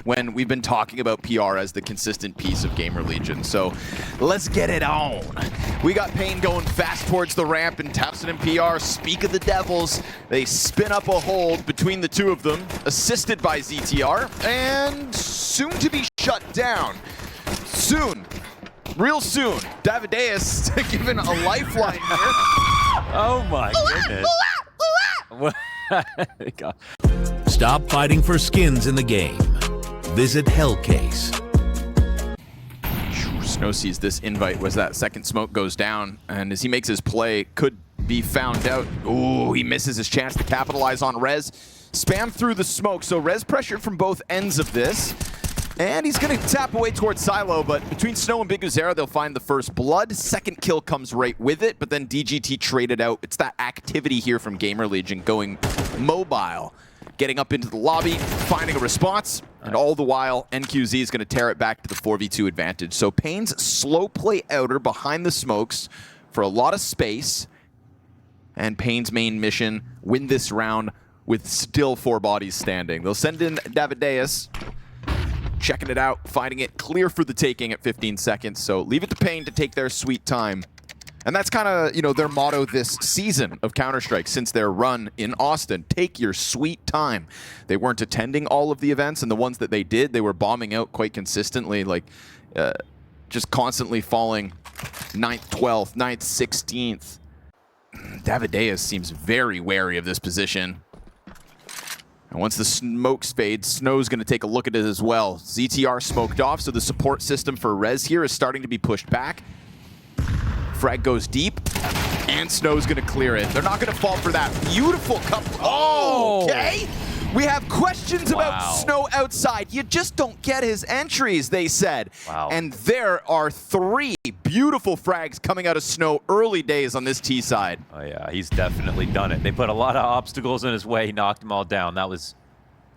when we've been talking about PR as the consistent piece of GamerLegion. So let's get it on. We got paiN going fast towards the ramp, and Talson and PR speak of the devils. They spin up a hold between the two of them, assisted by ZTR, and soon to be shut down. Soon. Real soon. Davideus given a lifeline here. Oh my goodness. Stop fighting for skins in the game. Visit Hellcase. Snow sees this invite as that second smoke goes down, and as he makes his play, could be found out. Ooh, he misses his chance to capitalize on Rez. Spam through the smoke, so Rez pressured from both ends of this. And he's going to tap away towards Silo, but between Snow and Biguzera, they'll find the first blood. Second kill comes right with it, but then DGT traded out. It's that activity here from GamerLegion going mobile, getting up into the lobby, finding a response, and all the while, NQZ is going to tear it back to the 4v2 advantage. So paiN's slow play outer behind the smokes for a lot of space, and paiN's main mission, win this round with still 4 bodies standing. They'll send in Davideus, checking it out, finding it clear for the taking at 15 seconds. So leave it to paiN to take their sweet time. And that's kind of, you know, their motto this season of Counter-Strike since their run in Austin. Take your sweet time. They weren't attending all of the events, and the ones that they did, they were bombing out quite consistently, like just constantly falling 9th, 12th, 9th, 16th. Davideus seems very wary of this position. And once the smokes fade, Snow's going to take a look at it as well. ZTR smoked off, so the support system for Rez here is starting to be pushed back. Frag goes deep, and Snow's going to clear it. They're not going to fall for that beautiful couple. Oh, okay. We have questions about Snow outside. You just don't get his entries, they said. Wow. And there are 3 beautiful frags coming out of Snow early days on this T side. Oh yeah, he's definitely done it. They put a lot of obstacles in his way. He knocked them all down. That was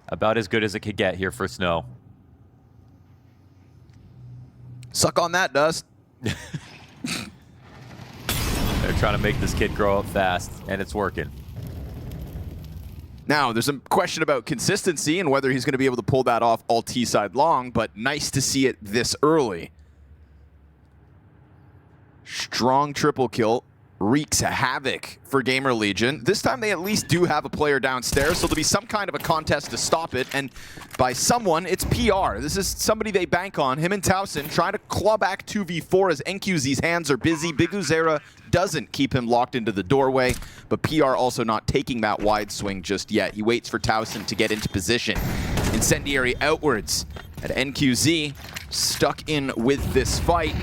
about as good as it could get here for Snow. Suck on that, Dust. They're trying to make this kid grow up fast, and it's working. Now, there's a question about consistency and whether he's going to be able to pull that off all T-side long, but nice to see it this early. Strong triple kill. Wreaks havoc for GamerLegion. This time they at least do have a player downstairs, so there'll be some kind of a contest to stop it, and by someone, it's PR. This is somebody they bank on. Him and Talson trying to claw back 2v4 as NQZ's hands are busy. Biguzera doesn't keep him locked into the doorway, but PR also not taking that wide swing just yet. He waits for Talson to get into position. Incendiary outwards at NQZ, stuck in with this fight.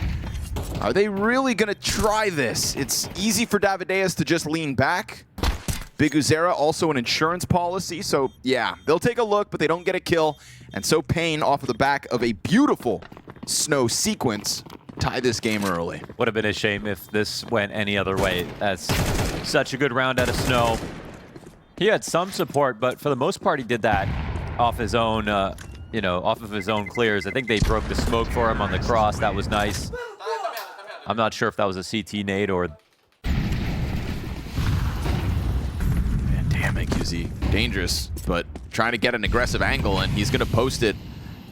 Are they really going to try this? It's easy for Davideus to just lean back. Biguzera also an insurance policy, so yeah, they'll take a look, but they don't get a kill. And so paiN, off of the back of a beautiful Snow sequence, tie this game early. Would have been a shame if this went any other way. That's such a good round out of Snow. He had some support, but for the most part, he did that off his own, you know, off of his own clears. I think they broke the smoke for him on the cross. That was nice. I'm not sure if that was a CT nade or... Man, damn, NQZ. Dangerous, but trying to get an aggressive angle, and he's going to post it.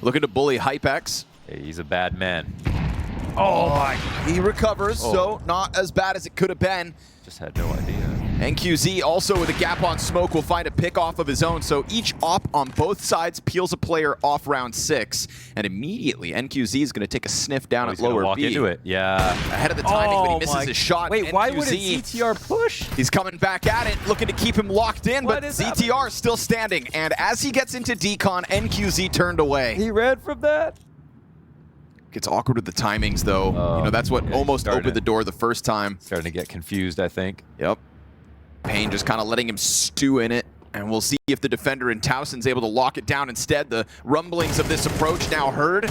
Looking to bully HypeX. Hey, he's a bad man. Oh my. He recovers, so not as bad as it could have been. Just had no idea. NQZ also with a gap on smoke will find a pick off of his own, so each op on both sides peels a player off round 6, and immediately NQZ is going to take a sniff down at lower walk B. into it. Yeah. Ahead of the timing, but he misses his shot. Wait, NQZ, why would ZTR push? He's coming back at it, looking to keep him locked in, but ZTR is still standing, and as he gets into decon, NQZ turned away. He ran from that? Gets awkward with the timings, though. You know, that's what almost opened the door the first time. Starting to get confused, I think. Yep. paiN just kind of letting him stew in it. And we'll see if the defender in Talson's able to lock it down instead. The rumblings of this approach now heard.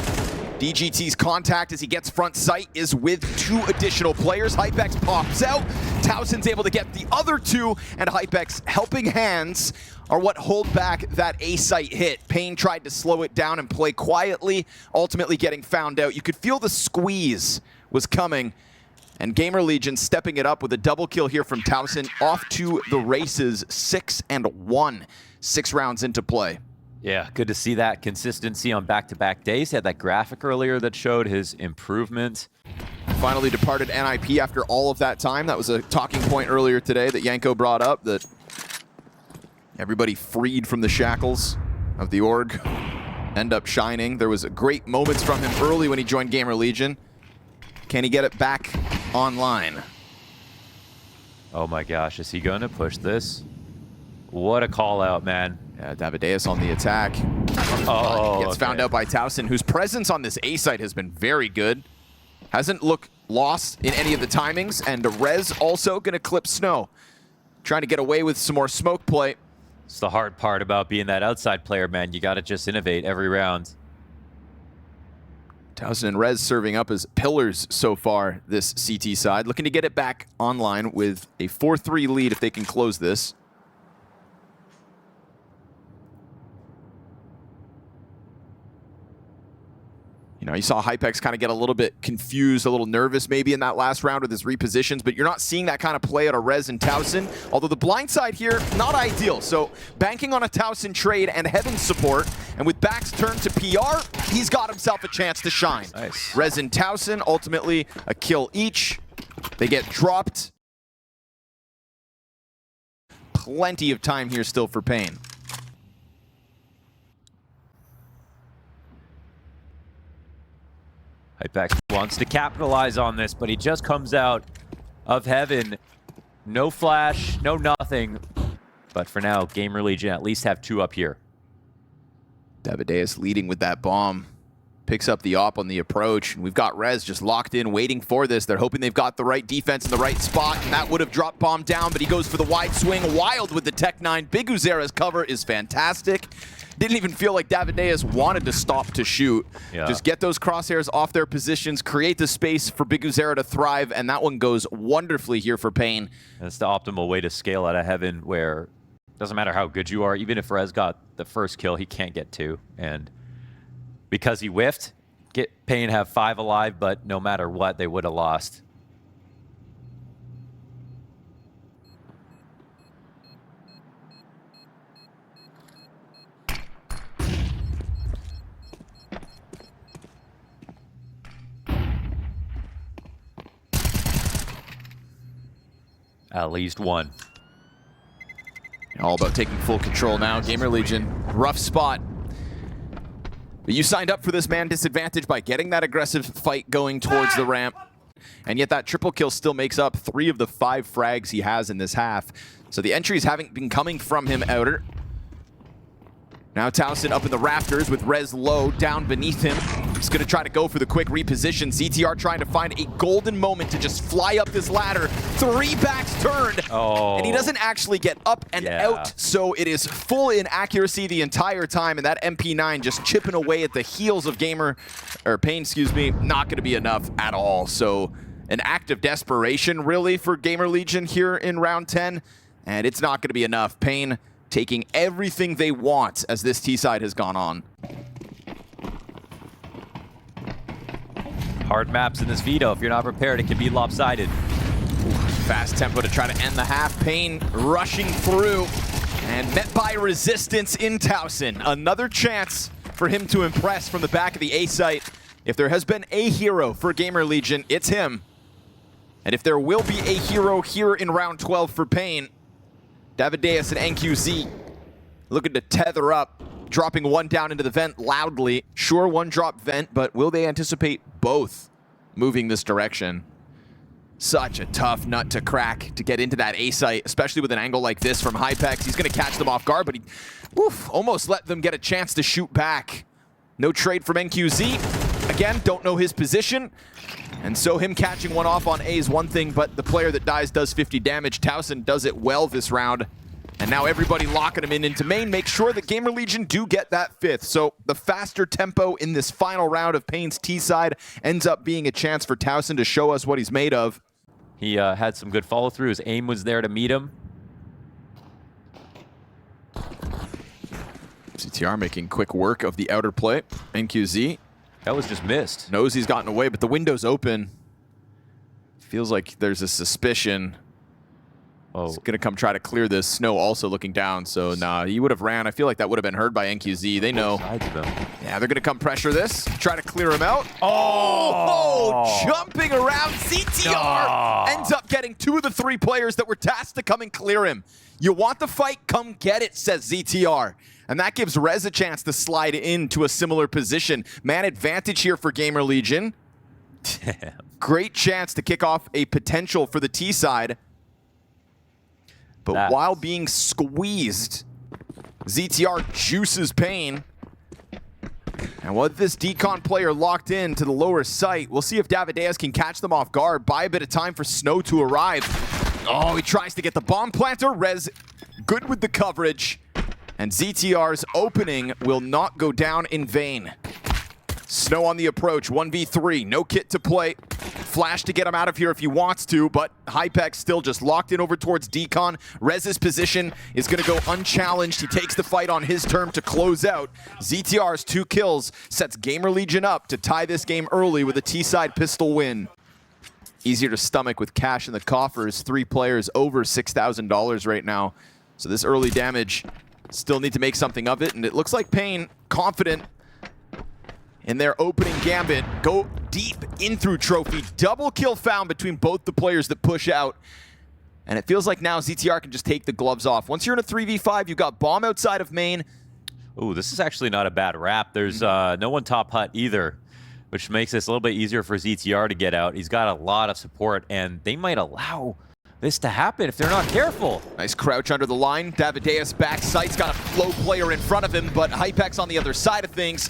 DGT's contact as he gets front sight is with 2 additional players. HypeX pops out. Talson's able to get the other 2, and HypeX helping hands are what hold back that A-site hit. paiN tried to slow it down and play quietly, ultimately getting found out. You could feel the squeeze was coming, and GamerLegion stepping it up with a double kill here from Talson. Off to the races, 6-1, 6 rounds into play. Yeah, good to see that consistency on back-to-back days. He had that graphic earlier that showed his improvement. Finally departed NIP after all of that time. That was a talking point earlier today that Yanko brought up, that everybody freed from the shackles of the org end up shining. There was great moments from him early when he joined GamerLegion. Can he get it back online? Oh my gosh, is he going to push this? What a call out, man. Yeah, Davideus on the attack. Oh, Gets found out by Talson, whose presence on this A site has been very good. Hasn't looked lost in any of the timings, and Rez also going to clip Snow. Trying to get away with some more smoke play. It's the hard part about being that outside player, man. You got to just innovate every round. Talson and Rez serving up as pillars so far this CT side. Looking to get it back online with a 4-3 lead if they can close this. You know, you saw Hypex kind of get a little bit confused, a little nervous maybe in that last round with his repositions, but you're not seeing that kind of play out of Rez and Talson. Although the blind side here, not ideal. So banking on a Talson trade and Heaven's support, and with backs turned to PR, he's got himself a chance to shine. Nice. Rez and Talson, ultimately a kill each. They get dropped. Plenty of time here still for paiN. Hypex wants to capitalize on this, but he just comes out of heaven. No flash, no nothing. But for now, GamerLegion at least have 2 up here. Davideus leading with that bomb. Picks up the op on the approach. And we've got Rez just locked in, waiting for this. They're hoping they've got the right defense in the right spot, and that would have dropped bomb down, but he goes for the wide swing. Wild with the Tech 9. Big Uzera's cover is fantastic. Didn't even feel like Davideus wanted to stop to shoot. Yeah. Just get those crosshairs off their positions, create the space for Big Uzera to thrive, and that one goes wonderfully here for paiN. That's the optimal way to scale out of heaven, where it doesn't matter how good you are. Even if Rez got the first kill, he can't get 2. And because he whiffed, paiN have 5 alive, but no matter what, they would have lost. At least 1. All about taking full control now. GamerLegion, rough spot. But you signed up for this man disadvantage by getting that aggressive fight going towards the ramp. And yet that triple kill still makes up 3 of the 5 frags he has in this half. So the entries haven't been coming from him outer. Now Talson up in the rafters with Rez low down beneath him. He's going to try to go for the quick reposition. ZTR trying to find a golden moment to just fly up this ladder. 3 backs turned. Oh. And he doesn't actually get up and out. So it is full inaccuracy the entire time. And that MP9 just chipping away at the heels of paiN, excuse me, not going to be enough at all. So an act of desperation really for GamerLegion here in round 10. And it's not going to be enough. paiN taking everything they want as this T-side has gone on. Hard maps in this veto. If you're not prepared, it can be lopsided. Fast tempo to try to end the half. paiN rushing through and met by resistance in Talson. Another chance for him to impress from the back of the A site. If there has been a hero for GamerLegion, it's him. And if there will be a hero here in round 12 for paiN, Davideus and NQZ looking to tether up, dropping 1 down into the vent loudly. Sure, 1 drop vent, but will they anticipate both moving this direction? Such a tough nut to crack to get into that A site, especially with an angle like this from Hypex. He's going to catch them off guard, but he almost let them get a chance to shoot back. No trade from NQZ. Again, don't know his position. And so him catching one off on A is one thing, but the player that dies does 50 damage. Talson does it well this round. And now everybody locking him in into main. Make sure that GamerLegion do get that 5th. So the faster tempo in this final round of paiN's T-side ends up being a chance for Talson to show us what he's made of. He had some good follow-through. His aim was there to meet him. CTR making quick work of the outer play. NQZ. That was just missed. Knows he's gotten away, but the window's open. Feels like there's a suspicion. Oh. He's going to come try to clear this. Snow also looking down, so nah, he would have ran. I feel like that would have been heard by NQZ. They know. Yeah, they're going to come pressure this, try to clear him out. Oh, jumping around. ZTR ends up getting 2 of the 3 players that were tasked to come and clear him. You want the fight? Come get it, says ZTR. And that gives Rez a chance to slide into a similar position. Man advantage here for GamerLegion. Great chance to kick off a potential for the T side. But while being squeezed, ZTR juices paiN. And with this decon player locked in to the lower site, we'll see if Davideus can catch them off guard, buy a bit of time for Snow to arrive. Oh, he tries to get the bomb planter. Rez good with the coverage. And ZTR's opening will not go down in vain. Snow on the approach, 1v3, no kit to play. Flash to get him out of here if he wants to, but Hypex still just locked in over towards Decon. Rez's position is going to go unchallenged. He takes the fight on his term to close out. ZTR's 2 kills sets GamerLegion up to tie this game early with a T-side pistol win. Easier to stomach with cash in the coffers. 3 players over $6,000 right now. So this early damage, still need to make something of it, and it looks like paiN confident in their opening gambit. Go deep in through Trophy. Double kill found between both the players that push out. And it feels like now ZTR can just take the gloves off. Once you're in a 3v5, you've got bomb outside of main. Ooh, this is actually not a bad wrap. There's no one top hut either, which makes this a little bit easier for ZTR to get out. He's got a lot of support, and they might allow this to happen if they're not careful. Nice crouch under the line. Davideus back sight's got a flow player in front of him, but Hypex on the other side of things.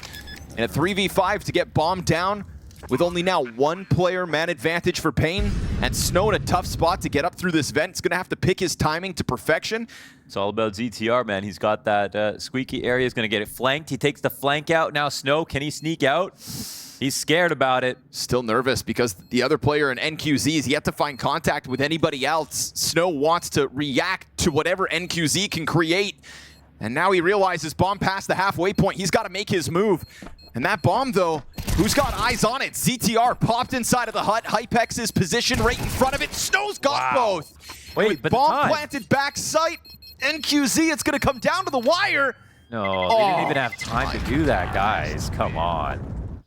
In a 3v5 to get bombed down with only now 1 player man advantage for paiN, and Snow in a tough spot to get up through this vent. He's going to have to pick his timing to perfection. It's all about ZTR, man. He's got that squeaky area. He's going to get it flanked. He takes the flank out. Now Snow, can he sneak out? He's scared about it. Still nervous because the other player in NQZ is yet to find contact with anybody else. Snow wants to react to whatever NQZ can create. And now he realizes bomb past the halfway point. He's got to make his move. And that bomb, though, who's got eyes on it? ZTR popped inside of the hut. Hypex's position right in front of it. Snow's got both. Wait, but bomb planted back sight. NQZ, it's going to come down to the wire. No, they didn't even have time to do that, guys. Come on.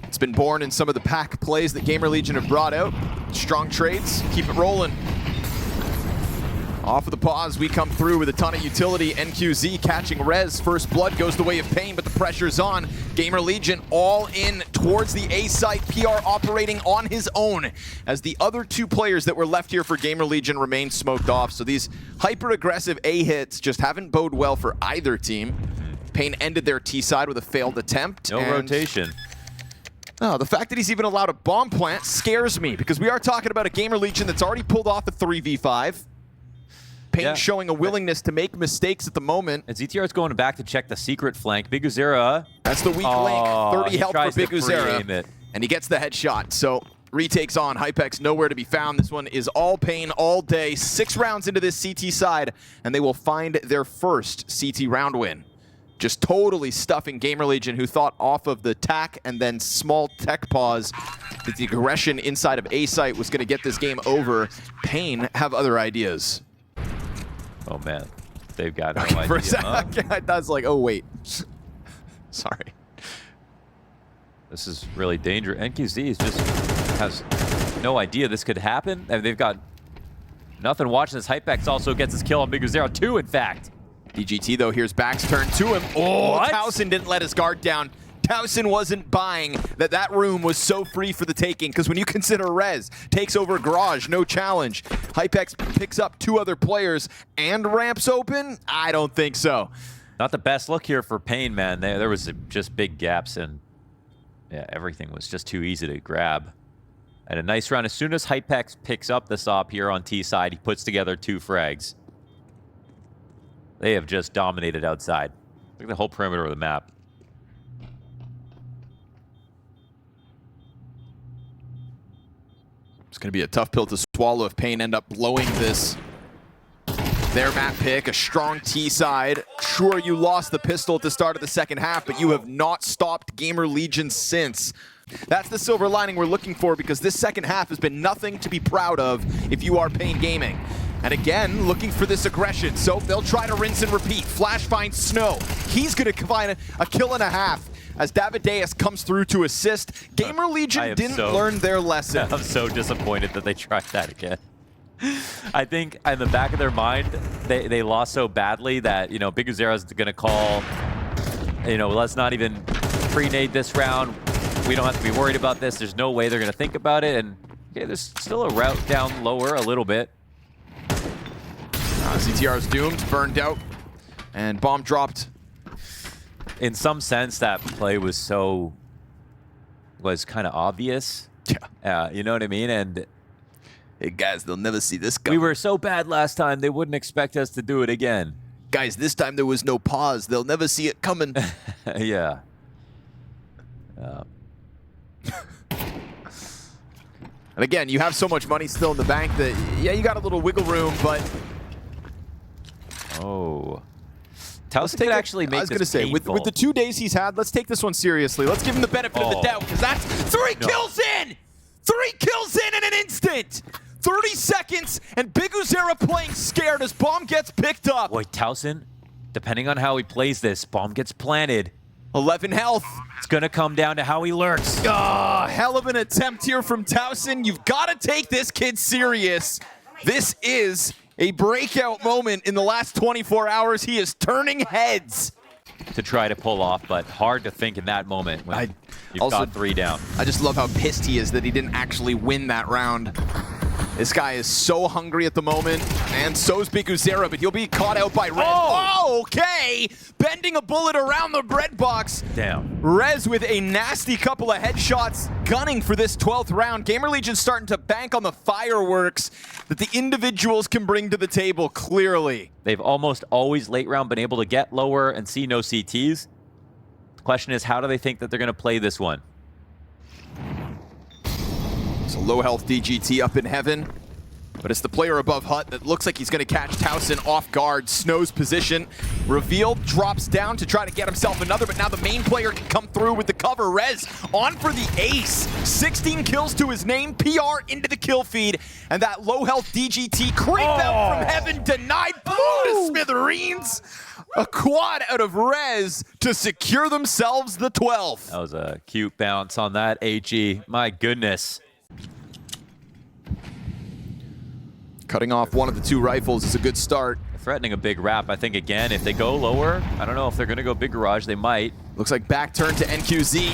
It's been born in some of the pack plays that GamerLegion have brought out. Strong trades, keep it rolling. Off of the pause, we come through with a ton of utility. NQZ catching Rez. First blood goes the way of paiN, but the pressure's on. GamerLegion all in towards the A site. PR operating on his own as the other 2 players that were left here for GamerLegion remain smoked off. So these hyper-aggressive A hits just haven't bode well for either team. paiN ended their T side with a failed attempt. No rotation. Oh, the fact that he's even allowed a bomb plant scares me because we are talking about a GamerLegion that's already pulled off a 3v5. paiN showing a willingness to make mistakes at the moment. And ZTR's going back to check the secret flank. Big Uzera. That's the weak link. 30 health for Big Uzera. And he gets the headshot. So retakes on. Hypex nowhere to be found. This one is all paiN all day. 6 rounds into this CT side, and they will find their first CT round win. Just totally stuffing GamerLegion, who thought off of the tack and then small tech pause that the aggression inside of A site was going to get this game over. paiN have other ideas. Oh, man. They've got no okay, idea. For a second, I was like, oh, wait. Sorry. This is really dangerous. NQZ just has no idea this could happen. And they've got nothing watching this. Hypex also gets his kill on Big Uzera, 2, in fact. DGT, though, here's Back's turn to him. Oh, Talson didn't let his guard down. Talson wasn't buying that room was so free for the taking, because when you consider Rez takes over Garage, no challenge. Hypex picks up 2 other players and ramps open? I don't think so. Not the best look here for paiN, man. There was just big gaps, and yeah, everything was just too easy to grab. And a nice round. As soon as Hypex picks up the SOP here on T side, he puts together 2 frags. They have just dominated outside. Look at the whole perimeter of the map. It's going to be a tough pill to swallow if paiN end up blowing this. Their map pick, a strong T side. Sure, you lost the pistol at the start of the second half, but you have not stopped GamerLegion since. That's the silver lining we're looking for, because this second half has been nothing to be proud of if you are paiN Gaming. And again, looking for this aggression, so they'll try to rinse and repeat. Flash finds Snow. He's going to find a kill and a half as Davideus comes through to assist. GamerLegion didn't learn their lesson. I'm so disappointed that they tried that again. I think in the back of their mind, they lost so badly that, you know, BigUzera's going to call, you know, let's not even pre-nade this round. We don't have to be worried about this. There's no way they're going to think about it. And okay, there's still a route down lower a little bit. ZTR's doomed, burned out, and bomb dropped. In some sense, that play was kind of obvious. Yeah. You know what I mean? And hey guys, they'll never see this coming. We were so bad last time, they wouldn't expect us to do it again. Guys, this time there was no pause. They'll never see it coming. Yeah. And again, you have so much money still in the bank that, yeah, you got a little wiggle room, but... Oh. Talson could actually make this I was going to say, with the 2 days he's had, let's take this one seriously. Let's give him the benefit of the doubt, because that's 3 kills in! 3 kills in an instant! 30 seconds, and BigUzera playing scared as bomb gets picked up. Boy, Talson, depending on how he plays this, bomb gets planted. 11 health. It's going to come down to how he lurks. Oh, hell of an attempt here from Talson. You've got to take this kid serious. This is a breakout moment in the last 24 hours. He is turning heads. To try to pull off, but hard to think in that moment when you've got 3 down. I just love how pissed he is that he didn't actually win that round. This guy is so hungry at the moment, and so's BigUzera, but he'll be caught out by Rez. Oh, okay! Bending a bullet around the bread box. Damn. Rez with a nasty couple of headshots, gunning for this 12th round. GamerLegion starting to bank on the fireworks that the individuals can bring to the table, clearly. They've almost always late round been able to get lower and see no CTs. The question is, how do they think that they're going to play this one? So low health DGT up in heaven, but it's the player above Hut that looks like he's going to catch Talson off guard. Snow's position revealed, drops down to try to get himself another, but now the main player can come through with the cover. Rez on for the ace. 16 kills to his name, PR into the kill feed, and that low health DGT creep out from heaven, denied, blew to smithereens. A quad out of Rez to secure themselves the 12th. That was a cute bounce on that, HE. My goodness. Cutting off one of the 2 rifles is a good start. Threatening a big wrap. I think, again, if they go lower, I don't know if they're going to go big garage. They might. Looks like back turn to NQZ.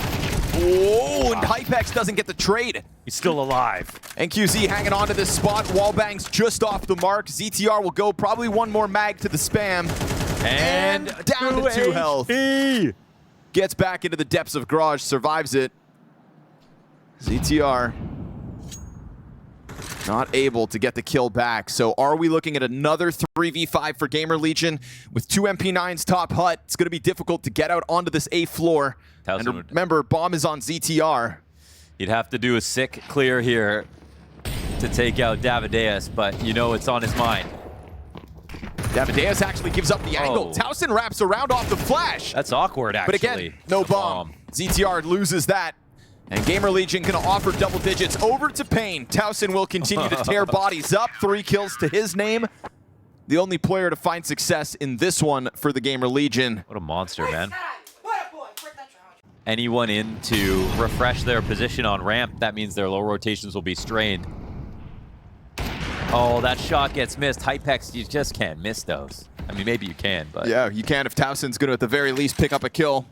Oh, and Hypex doesn't get the trade. He's still alive. NQZ hanging on to this spot. Wallbang's just off the mark. ZTR will go probably one more mag to the spam. And down to 2 health. Gets back into the depths of garage, survives it. ZTR not able to get the kill back. So are we looking at another 3v5 for GamerLegion with 2 MP9s top Hut? It's going to be difficult to get out onto this A floor. And remember, bomb is on ZTR. You'd have to do a sick clear here to take out Davideus, but you know it's on his mind. Davideus actually gives up the angle. Talson wraps around off the flash. That's awkward, actually. But again, no bomb. ZTR loses that. And GamerLegion gonna offer double digits over to paiN. Talson will continue to tear bodies up. 3 kills to his name. The only player to find success in this one for the GamerLegion. What a monster, man. Anyone in to refresh their position on ramp, that means their low rotations will be strained. Oh, that shot gets missed. Hypex, you just can't miss those. I mean, maybe you can, but... Yeah, you can if Towson's gonna at the very least pick up a kill.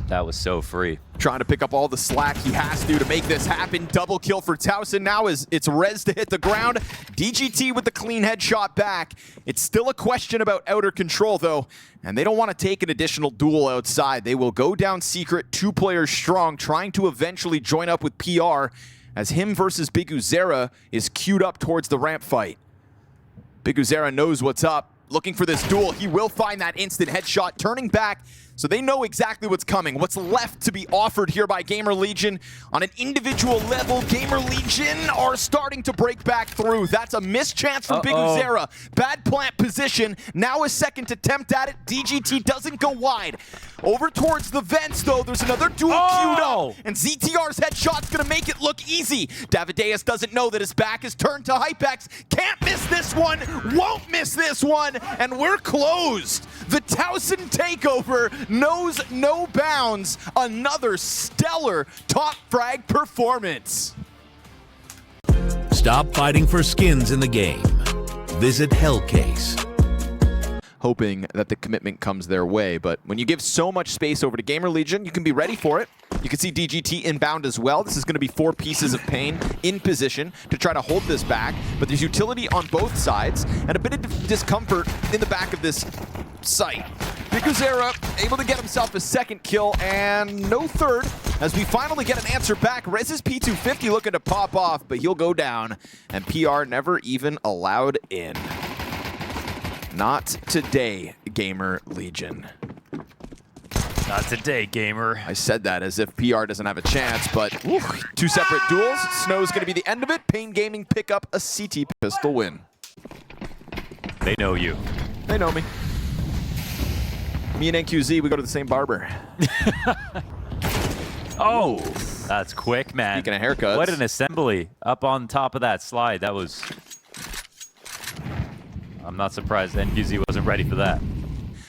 That was so free. Trying to pick up all the slack he has to make this happen. Double kill for Talson. Now it's Rez to hit the ground. DGT with the clean headshot back. It's still a question about outer control, though, and they don't want to take an additional duel outside. They will go down secret, 2 players strong, trying to eventually join up with PR as him versus BigUzera is queued up towards the ramp fight. BigUzera knows what's up. Looking for this duel. He will find that instant headshot. Turning back, So they know exactly what's coming, what's left to be offered here by GamerLegion. On an individual level, GamerLegion are starting to break back through. That's a missed chance from BigUzera. Bad plant position, now a second attempt at it. DGT doesn't go wide. Over towards the vents though, there's another duel queued up. And ZTR's headshot's gonna make it look easy. Davideus doesn't know that his back is turned to Hypex. Can't miss this one, won't miss this one, and we're closed. The Talson takeover knows no bounds. Another stellar top frag performance. Stop fighting for skins in the game. Visit Hellcase. Hoping that the commitment comes their way, but when you give so much space over to GamerLegion, you can be ready for it. You can see DGT inbound as well. This is going to be 4 pieces of paiN in position to try to hold this back, but there's utility on both sides and a bit of discomfort in the back of this site. BigUzera able to get himself a second kill and no third as we finally get an answer back. Rez's P250 looking to pop off, but he'll go down and PR never even allowed in. Not today, GamerLegion. Not today, gamer. I said that as if PR doesn't have a chance, but 2 separate duels. Snow's going to be the end of it. paiN Gaming pick up a CT pistol win. They know you. They know me. Me and NQZ, we go to the same barber. Oh, that's quick, man. Speaking of haircuts. What an assembly up on top of that slide. That was... I'm not surprised NQZ wasn't ready for that.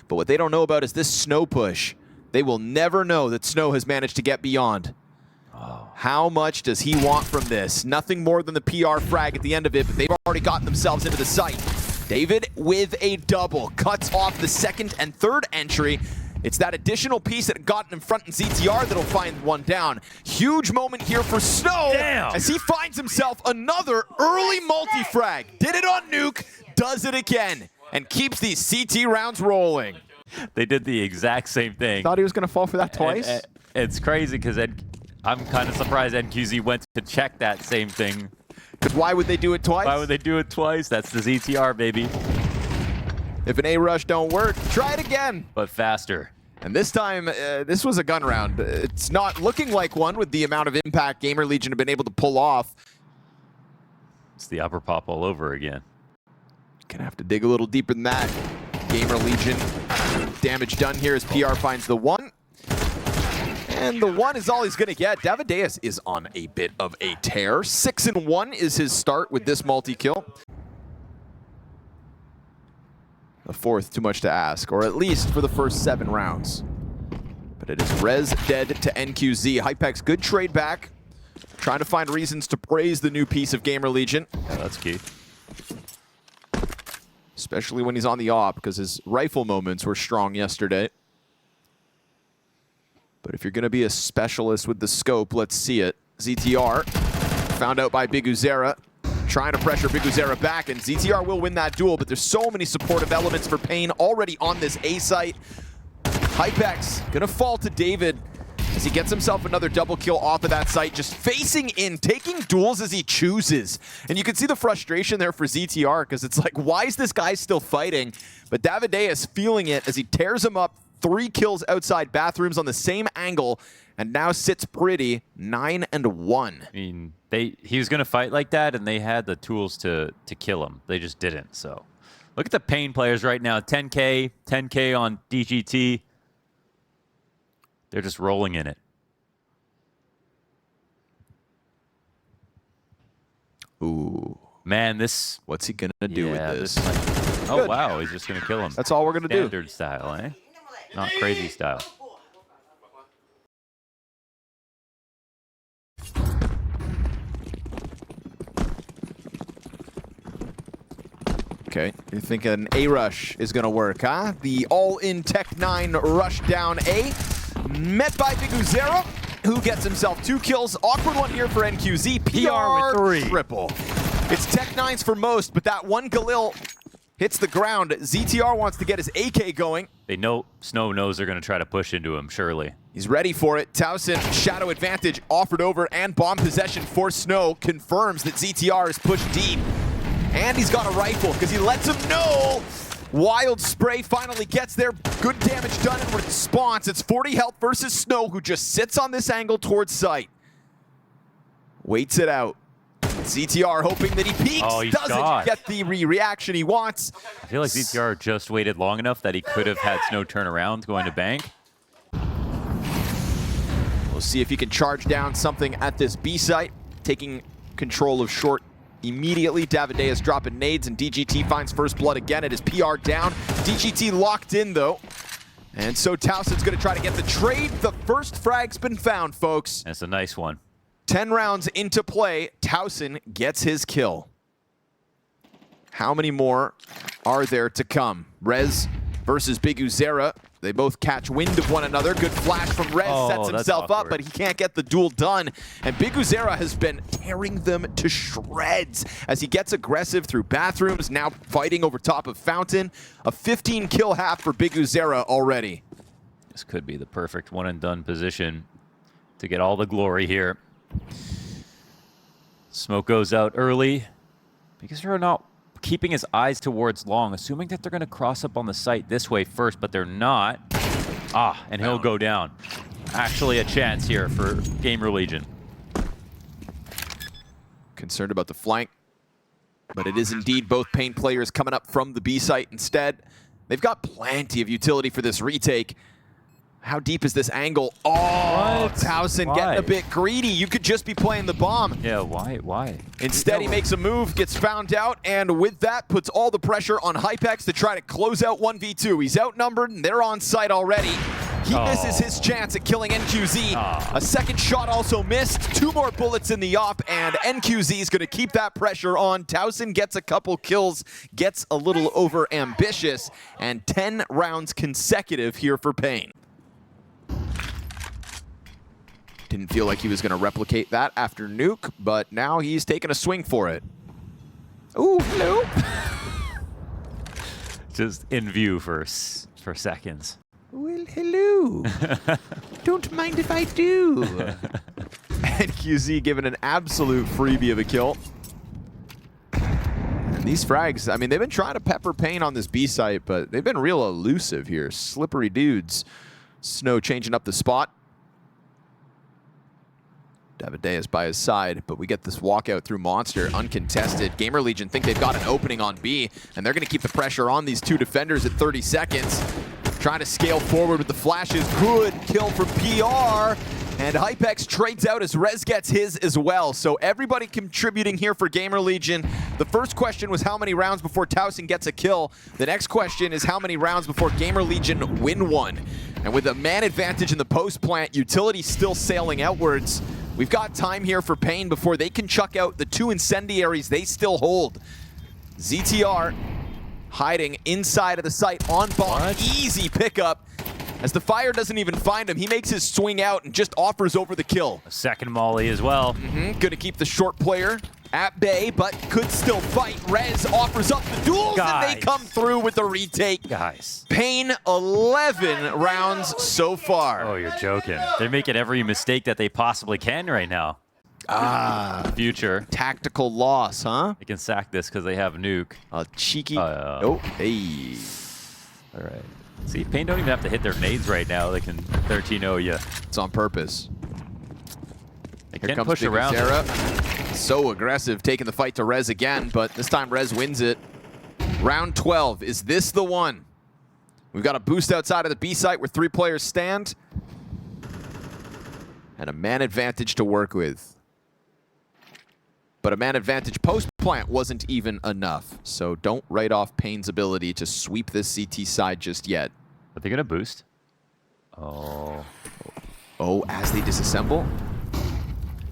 But what they don't know about is this Snow push. They will never know that Snow has managed to get beyond. Oh. How much does he want from this? Nothing more than the PR frag at the end of it, but they've already gotten themselves into the site. David with a double. Cuts off the second and third entry. It's that additional piece that got in front in ZTR that'll find one down. Huge moment here for Snow. Damn. As he finds himself another early multi-frag. Did it on Nuke, does it again, and keeps these CT rounds rolling. They did the exact same thing. Thought he was going to fall for that twice? And it's crazy because I'm kind of surprised NQZ went to check that same thing. Because why would they do it twice? Why would they do it twice? That's the ZTR, baby. If an A-rush don't work, try it again. But faster. And this time, this was a gun round. It's not looking like one with the amount of impact GamerLegion have been able to pull off. It's the upper pop all over again. Gonna have to dig a little deeper than that. GamerLegion, damage done here as PR finds the 1. And the 1 is all he's gonna get. Davideus is on a bit of a tear. 6-1 is his start with this multi-kill. The 4th, too much to ask, or at least for the first 7 rounds. But it is Rez dead to NQZ. Hypex, good trade back. Trying to find reasons to praise the new piece of GamerLegion. Yeah, that's key. Especially when he's on the op, because his rifle moments were strong yesterday. But if you're going to be a specialist with the scope, let's see it. ZTR, found out by BigUzera. Trying to pressure BigUzera back, and ZTR will win that duel, but there's so many supportive elements for paiN already on this A site. Hypex gonna fall to David as he gets himself another double kill off of that site, just facing in, taking duels as he chooses. And you can see the frustration there for ZTR, because it's like, why is this guy still fighting? But Davideus feeling it as he tears him up, 3 kills outside bathrooms on the same angle, and now sits pretty, 9-1. I mean, he was going to fight like that, and they had the tools to kill him. They just didn't, so. Look at the paiN players right now. 10K on DGT. They're just rolling in it. Ooh. Man, this... What's he going to do with this? Oh, wow, he's just going to kill him. That's all we're going to do. Standard style, eh? Not crazy style. Okay, you think an A-rush is going to work, huh? The all-in Tech 9 rush down A. Met by BigUzera, who gets himself 2 kills. Awkward one here for NQZ. PR with 3. Triple. It's Tech 9s for most, but that one Galil hits the ground. ZTR wants to get his AK going. They know, Snow knows they're going to try to push into him, surely. He's ready for it. Talson, shadow advantage offered over, and bomb possession for Snow confirms that ZTR is pushed deep. And he's got a rifle, because he lets him know Wild Spray finally gets there. Good damage done in response. It's 40 health versus Snow, who just sits on this angle towards site. Waits it out. ZTR hoping that he peeks. Oh, he doesn't shot. get the reaction he wants. I feel like ZTR just waited long enough that he could have had Snow turn around going to bank. We'll see if he can charge down something at this B site. Taking control of short immediately. Davide is dropping nades, and DGT finds first blood again. It is PR down. DGT locked in, though. And so Talson's going to try to get the trade. The first frag's been found, folks. That's a nice one. 10 rounds into play, Talson gets his kill. How many more are there to come? Rez versus Big Uzera. They both catch wind of one another. Good flash from Rez, sets himself up, but he can't get the duel done. And Big Uzera has been tearing them to shreds as he gets aggressive through bathrooms, now fighting over top of Fountain. A 15-kill half for Big Uzera already. This could be the perfect one-and-done position to get all the glory here. Smoke goes out early because they're not keeping his eyes towards long, assuming that they're going to cross up on the site this way first, but they're not. And he'll go down. Actually a chance here for GamerLegion. Concerned about the flank, but it is indeed both paiN players coming up from the B site instead. They've got plenty of utility for this retake. How deep is this angle? Oh, Talson getting a bit greedy. You could just be playing the bomb. Yeah, why? Instead, he makes a move, gets found out, and with that, puts all the pressure on Hypex to try to close out 1v2. He's outnumbered, and they're on site already. He misses his chance at killing NQZ. A second shot also missed. 2 more bullets in the op, and NQZ is going to keep that pressure on. Talson gets a couple kills, gets a little over ambitious, and 10 rounds consecutive here for paiN. Didn't feel like he was going to replicate that after Nuke, but now he's taking a swing for it. Ooh, hello. Just in view for seconds. Well, hello. Don't mind if I do. NQZ giving an absolute freebie of a kill. And these frags, I mean, they've been trying to pepper paiN on this B site, but they've been real elusive here. Slippery dudes. Snow changing up the spot. Davide is by his side, but we get this walkout through Monster, uncontested. GamerLegion think they've got an opening on B, and they're going to keep the pressure on these 2 defenders at 30 seconds. Trying to scale forward with the flashes. Good kill from PR. And Hypex trades out as Rez gets his as well. So everybody contributing here for GamerLegion. The first question was how many rounds before Talson gets a kill. The next question is how many rounds before GamerLegion win one. And with a man advantage in the post plant, utility still sailing outwards. We've got time here for paiN before they can chuck out the 2 incendiaries they still hold. ZTR hiding inside of the site on bomb. Easy pickup. As the fire doesn't even find him, he makes his swing out and just offers over the kill. A second molly as well. Gonna keep the short player at bay, but could still fight. Rez offers up the duels, and they come through with the retake. paiN, 11 rounds so far. Oh, you're joking. They're making every mistake that they possibly can right now. Future. Tactical loss, huh? They can sack this because they have nuke. A cheeky. Oh, hey. All right. See, paiN don't even have to hit their nades right now. They can 13-0 you. It's on purpose. They Here can comes push Big around. Uzera. So aggressive, taking the fight to Rez again, but this time Rez wins it. Round 12. Is this the one? We've got a boost outside of the B site where 3 players stand. And a man advantage to work with. But a man advantage post-plant wasn't even enough. So don't write off paiN's ability to sweep this CT side just yet. Are they going to boost? Oh, as they disassemble?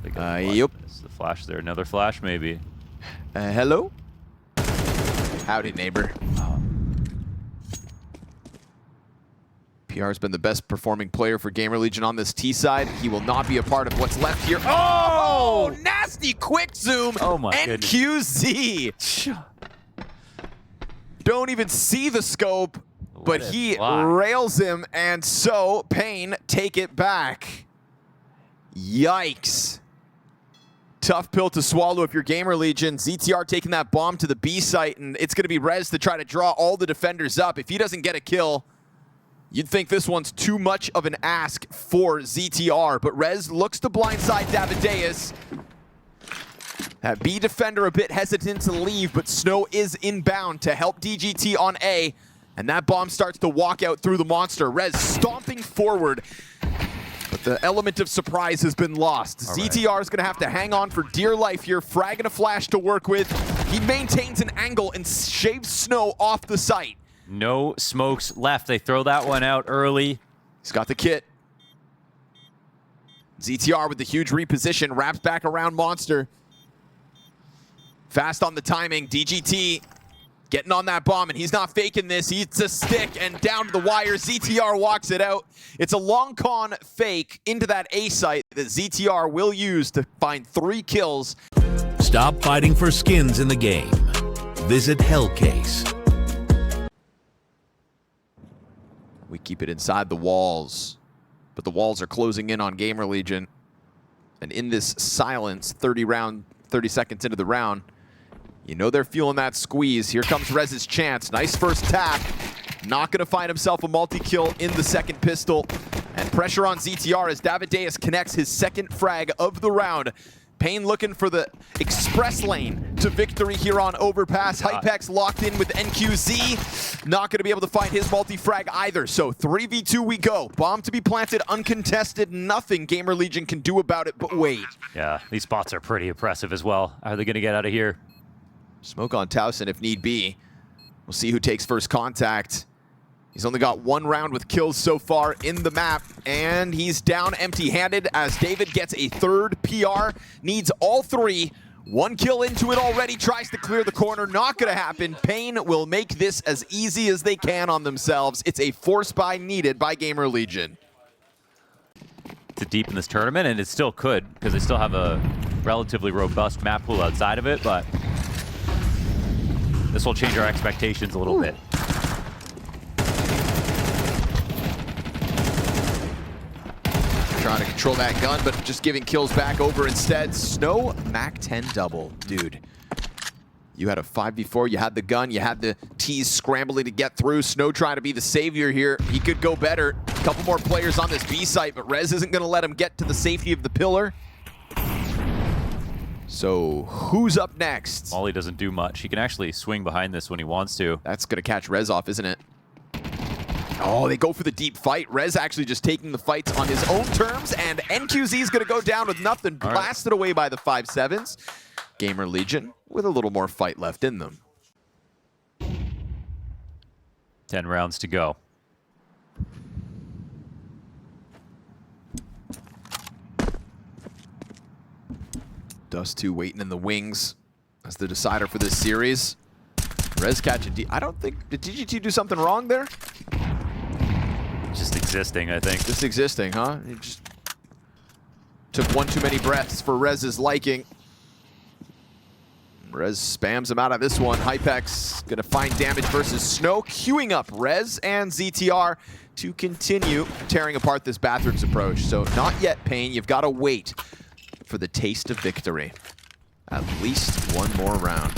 Yep. It's the flash there. Another flash, maybe. Hello? Howdy, neighbor. PR's been the best performing player for GamerLegion on this T side. He will not be a part of what's left here. Oh, nasty quick zoom. Oh my NQZ. Don't even see the scope, but he rails him, and so paiN take it back. Yikes. Tough pill to swallow if you're GamerLegion. ZTR taking that bomb to the B site, and it's going to be Rez to try to draw all the defenders up. If he doesn't get a kill, you'd think this one's too much of an ask for ZTR, but Rez looks to blindside Davideus. That B defender a bit hesitant to leave, but Snow is inbound to help DGT on A, and that bomb starts to walk out through the monster. Rez stomping forward, but the element of surprise has been lost. ZTR is going to have to hang on for dear life here, fragging a flash to work with. He maintains an angle and shaves Snow off the site. No smokes left. They throw that one out early. He's got the kit. ZTR with the huge reposition, wraps back around Monster. Fast on the timing, DGT getting on that bomb, and he's not faking this. He's a stick and down to the wire. ZTR walks it out. It's a long con fake into that A site that ZTR will use to find 3 kills. Stop fighting for skins in the game. Visit Hellcase. We keep it inside the walls, but the walls are closing in on GamerLegion. And in this silence, 30 seconds into the round, you know they're feeling that squeeze. Here comes Rez's chance. Nice first tap. Not going to find himself a multi-kill in the second pistol. And pressure on ZTR as Davideus connects his second frag of the round. Payne looking for the express lane to victory here on Overpass. Hypex locked in with NQZ. Not going to be able to find his multi-frag either. So 3v2 we go. Bomb to be planted, uncontested. Nothing GamerLegion can do about it but wait. Yeah, these spots are pretty impressive as well. How are they going to get out of here? Smoke on Talson if need be. We'll see who takes first contact. He's only got 1 round with kills so far in the map, and he's down empty-handed as David gets a 3rd PR. Needs all 3. 1 kill into it already, tries to clear the corner. Not going to happen. Payne will make this as easy as they can on themselves. It's a force buy needed by GamerLegion. To deepen this tournament, and it still could, because they still have a relatively robust map pool outside of it, but this will change our expectations a little bit. Trying to control that gun, but just giving kills back over instead. Snow, Mac 10 double. Dude, you had a 5v4, you had the gun, you had the T's scrambling to get through. Snow trying to be the savior here. He could go better. A couple more players on this B site, but Rez isn't going to let him get to the safety of the pillar. So who's up next? Molly doesn't do much. He can actually swing behind this when he wants to. That's going to catch Rez off, isn't it? Oh, they go for the deep fight. Rez actually just taking the fights on his own terms, and NQZ is going to go down with nothing. Blasted away by the 5-7s. GamerLegion with a little more fight left in them. 10 rounds to go. Dust 2 waiting in the wings as the decider for this series. Rez catch a D. I don't think, did DGT do something wrong there? Just existing, I think. Just existing, huh? He just took 1 too many breaths for Rez's liking. Rez spams him out of this one. Hypex gonna find damage versus Snow, queuing up Rez and ZTR to continue tearing apart this Bathrooms approach. So not yet, Payne. You've got to wait for the taste of victory. At least 1 more round.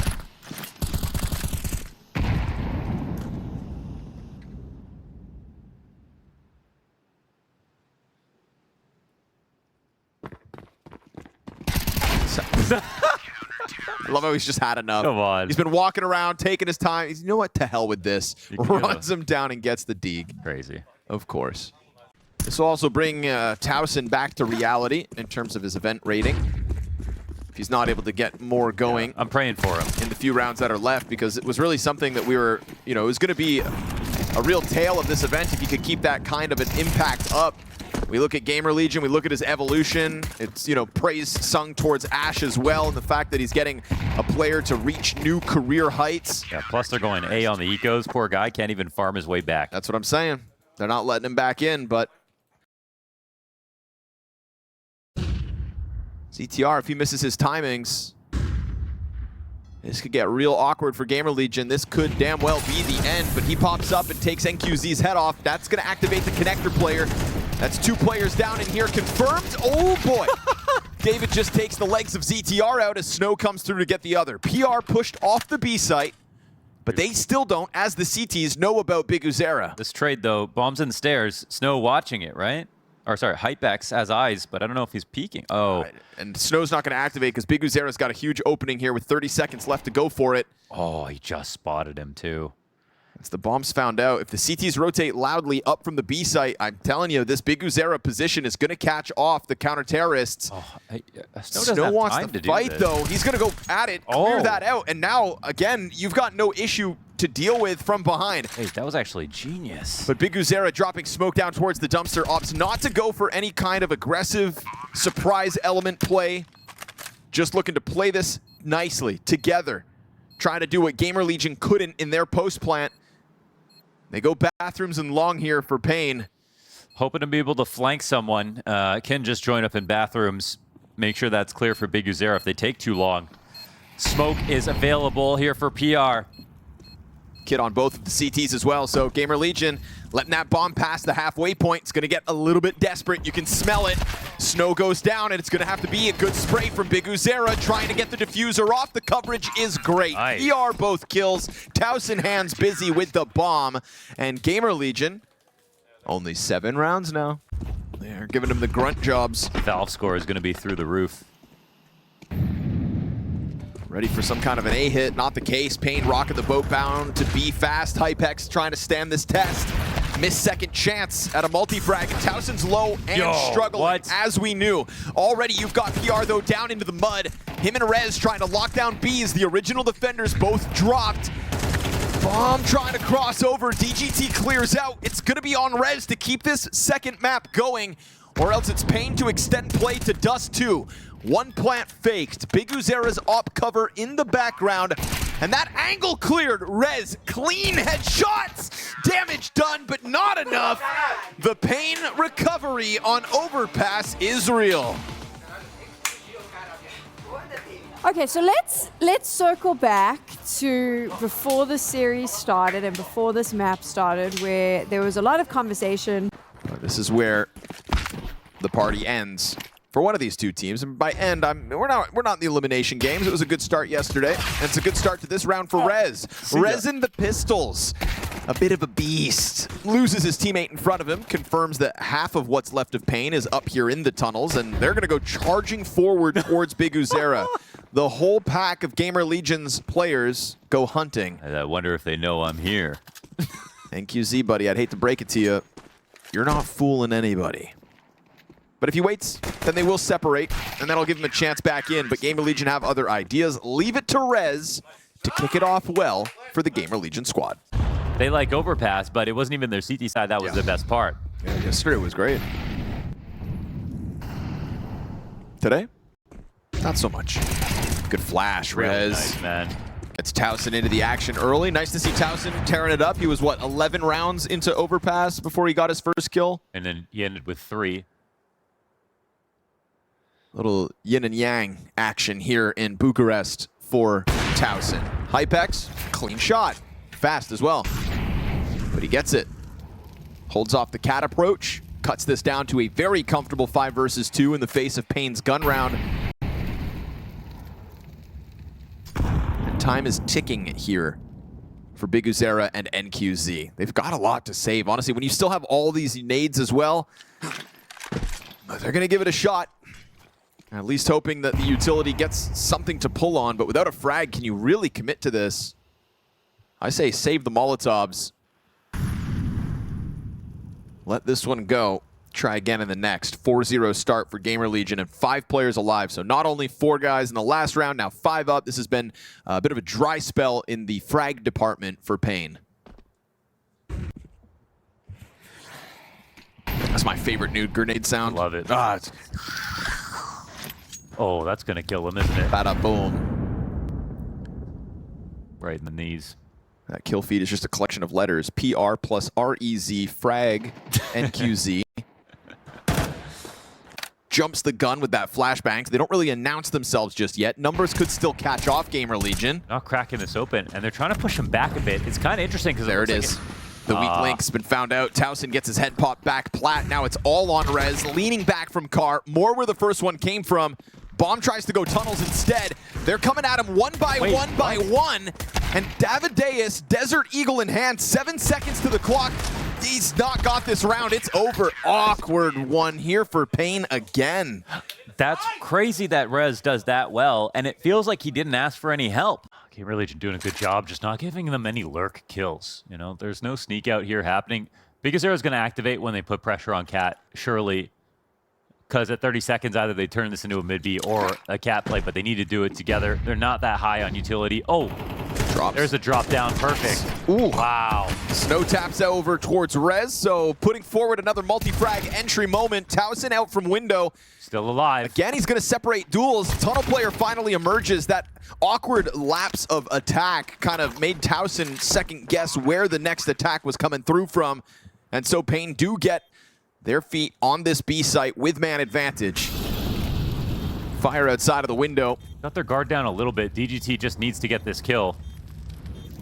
I love how he's just had enough. Come on. He's been walking around, taking his time. He's, you know what? To hell with this. Runs him down and gets the deeg. Crazy. Of course. This will also bring Talson back to reality in terms of his event rating. If he's not able to get more going. I'm praying for him. In the few rounds that are left, because it was really something that we were, you know, it was going to be a real tale of this event if he could keep that kind of an impact up. We look at GamerLegion, we look at his evolution. It's, you know, praise sung towards Ash as well, and the fact that he's getting a player to reach new career heights. Yeah, plus they're going A on the ecos. Poor guy can't even farm his way back. That's what I'm saying. They're not letting him back in, but ZTR, if he misses his timings, this could get real awkward for GamerLegion. This could damn well be the end, but he pops up and takes NQZ's head off. That's going to activate the connector player. That's 2 players down in here, confirmed. Oh boy. David just takes the legs of ZTR out as Snow comes through to get the other. PR pushed off the B site, but they still don't, as the CTs know about Big Uzera. This trade, though, bombs in the stairs. Snow watching it, right? Or sorry, Hypex has eyes, but I don't know if he's peeking. Oh. Right. And Snow's not going to activate because Big Uzera's got a huge opening here with 30 seconds left to go for it. Oh, he just spotted him, too. As the bomb's found out, if the CTs rotate loudly up from the B site, I'm telling you, this Big Uzera position is going to catch off the counter-terrorists. Oh, Snow wants to fight, though. He's going to go at it, clear that out, and now, again, you've got no issue to deal with from behind. Hey, that was actually genius. But Big Uzera dropping smoke down towards the dumpster, opts not to go for any kind of aggressive surprise element play. Just looking to play this nicely, together. Trying to do what GamerLegion couldn't in their post plant. They go bathrooms and long here for paiN. Hoping to be able to flank someone. Can just join up in bathrooms. Make sure that's clear for Big Uzera if they take too long. Smoke is available here for PR. Kid on both of the CTs as well, so GamerLegion letting that bomb pass the halfway point. It's going to get a little bit desperate. You can smell it. Snow goes down, and it's going to have to be a good spray from Big Uzera trying to get the diffuser off. The coverage is great. Nice. PR both kills. Talson hands busy with the bomb. And GamerLegion, only 7 rounds now. They're giving him the grunt jobs. Valve score is going to be through the roof. Ready for some kind of an A hit, not the case. paiN rocking the boat bound to be fast. Hypex trying to stand this test. Missed second chance at a multi-frag. Talson's low and struggling, as we knew. Already you've got PR, though, down into the mud. Him and Rez trying to lock down B as the original defenders both dropped. Bomb trying to cross over. DGT clears out. It's going to be on Rez to keep this second map going, or else it's paiN to extend play to Dust 2. One plant faked. Big Uzera's op cover in the background. And that angle cleared. Rez, clean headshots. Damage done, but not enough. The paiN recovery on Overpass is real. Okay, so let's circle back to before the series started and before this map started, where there was a lot of conversation. This is where the party ends for one of these two teams, and by end, we're not in the elimination games. It was a good start yesterday, and it's a good start to this round for Rez. Rez in the pistols, a bit of a beast. Loses his teammate in front of him, confirms that half of what's left of paiN is up here in the tunnels, and they're gonna go charging forward towards Big Uzera. The whole pack of GamerLegion's players go hunting. I wonder if they know I'm here. NQZ, buddy, I'd hate to break it to you. You're not fooling anybody. But if he waits, then they will separate, and that'll give him a chance back in. But GamerLegion have other ideas. Leave it to Rez to kick it off well for the GamerLegion squad. They like Overpass, but it wasn't even their CT side that was the best part. Yeah, yesterday was great. Today, not so much. Good flash, Really Rez. nice, man. Gets Talson into the action early. Nice to see Talson tearing it up. He was, what, 11 rounds into Overpass before he got his first kill? And then he ended with 3. Little yin and yang action here in Bucharest for Talson. Hypex, clean shot. Fast as well. But he gets it. Holds off the cat approach. Cuts this down to a very comfortable 5 versus 2 in the face of paiN's gun round. And time is ticking here for Big Uzera and NQZ. They've got a lot to save. Honestly, when you still have all these nades as well, they're going to give it a shot. At least hoping that the utility gets something to pull on, but without a frag, can you really commit to this? I say save the Molotovs. Let this one go. Try again in the next. 4-0 start for GamerLegion and 5 players alive. So not only 4 guys in the last round, now 5 up. This has been a bit of a dry spell in the frag department for paiN. That's my favorite nude grenade sound. Love it. It's Oh, that's going to kill him, isn't it? bada boom. Right in the knees. That kill feed is just a collection of letters. PR plus REZ, frag, NQZ. Jumps the gun with that flashbang. They don't really announce themselves just yet. Numbers could still catch off GamerLegion. Not cracking this open, and they're trying to push him back a bit. It's kind of interesting because There it is. The weak link's been found out. Talson gets his head popped back. Plat, now it's all on Rez. Leaning back from Car. More where the first one came from. Bomb tries to go tunnels instead. They're coming at him one by one. And Davideus, Desert Eagle in hand, 7 seconds to the clock. He's not got this round. It's over. Awkward one here for Payne again. That's crazy that Rez does that well, and it feels like he didn't ask for any help. GamerLegion doing a good job just not giving them any lurk kills. You know, there's no sneak out here happening. BigAzera's going to activate when they put pressure on Cat, surely. Because at 30 seconds, either they turn this into a mid-B or a Cat play, but they need to do it together. They're not that high on utility. Oh, drops. There's a drop down. Perfect. Ooh. Wow. Snow taps over towards Rez, so putting forward another multi-frag entry moment. Talson out from window. Still alive. Again, he's going to separate duels. Tunnel player finally emerges. That awkward lapse of attack kind of made Talson second guess where the next attack was coming through from. And so Payne do get their feet on this B site with man advantage. Fire outside of the window. Got their guard down a little bit. DGT just needs to get this kill.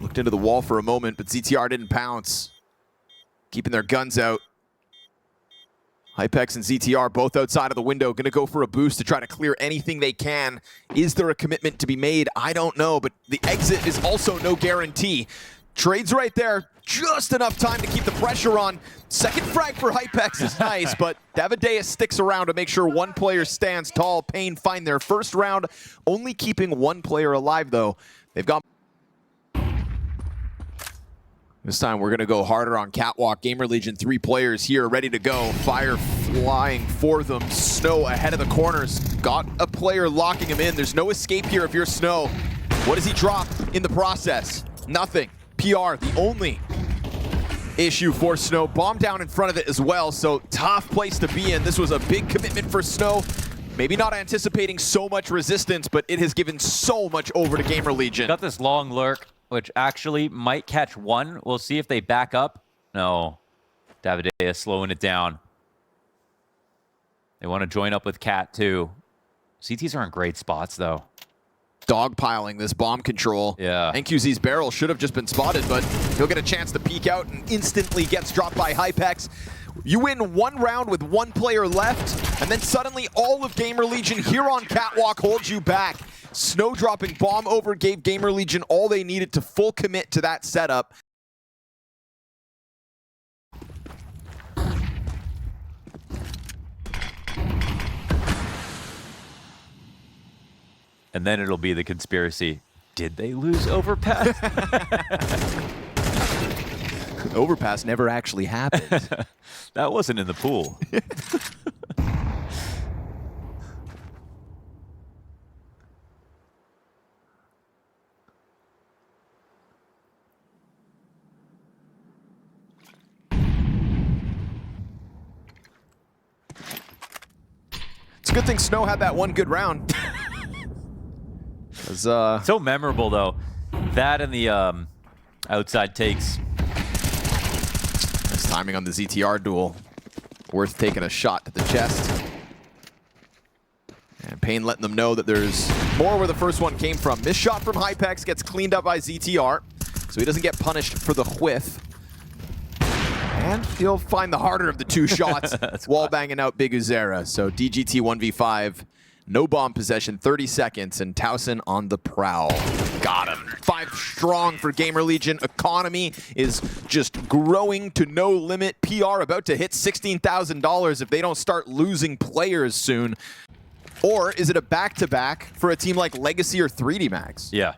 Looked into the wall for a moment, but ZTR didn't pounce. Keeping their guns out. Hypex and ZTR both outside of the window, gonna go for a boost to try to clear anything they can. Is there a commitment to be made? I don't know, but the exit is also no guarantee. Trades right there, just enough time to keep the pressure on. Second frag for Hypex is nice, but Davideus sticks around to make sure one player stands tall. Payne find their first round, only keeping one player alive though. They've got... This time we're gonna go harder on Catwalk. GamerLegion, 3 players here ready to go. Fire flying for them. Snow ahead of the corners. Got a player locking him in. There's no escape here if you're Snow. What does he drop in the process? Nothing. PR, the only issue for Snow. Bomb down in front of it as well, so tough place to be in. This was a big commitment for Snow. Maybe not anticipating so much resistance, but it has given so much over to GamerLegion. Got this long lurk, which actually might catch one. We'll see if they back up. No. Davideus slowing it down. They want to join up with Cat too. CTs are in great spots though. Dogpiling this bomb control. Yeah. NQZ's barrel should have just been spotted, but he'll get a chance to peek out and instantly gets dropped by Hypex. You win one round with one player left, and then suddenly all of GamerLegion here on Catwalk holds you back. Snow dropping bomb over gave GamerLegion all they needed to full commit to that setup. And then it'll be the conspiracy. Did they lose Overpass? Overpass never actually happened. That wasn't in the pool. It's a good thing Snow had that one good round. So memorable though. That and the outside takes. Nice timing on the ZTR duel. Worth taking a shot to the chest. And Payne letting them know that there's more where the first one came from. Missed shot from Hypex gets cleaned up by ZTR, so he doesn't get punished for the whiff. And he'll find the harder of the 2 shots while banging out BigAzera. So DGT 1v5. No bomb possession, 30 seconds, and Talson on the prowl. Got him. 5 strong for GamerLegion. Economy is just growing to no limit. PR about to hit $16,000 if they don't start losing players soon. Or is it a back-to-back for a team like Legacy or 3D Max? Yeah.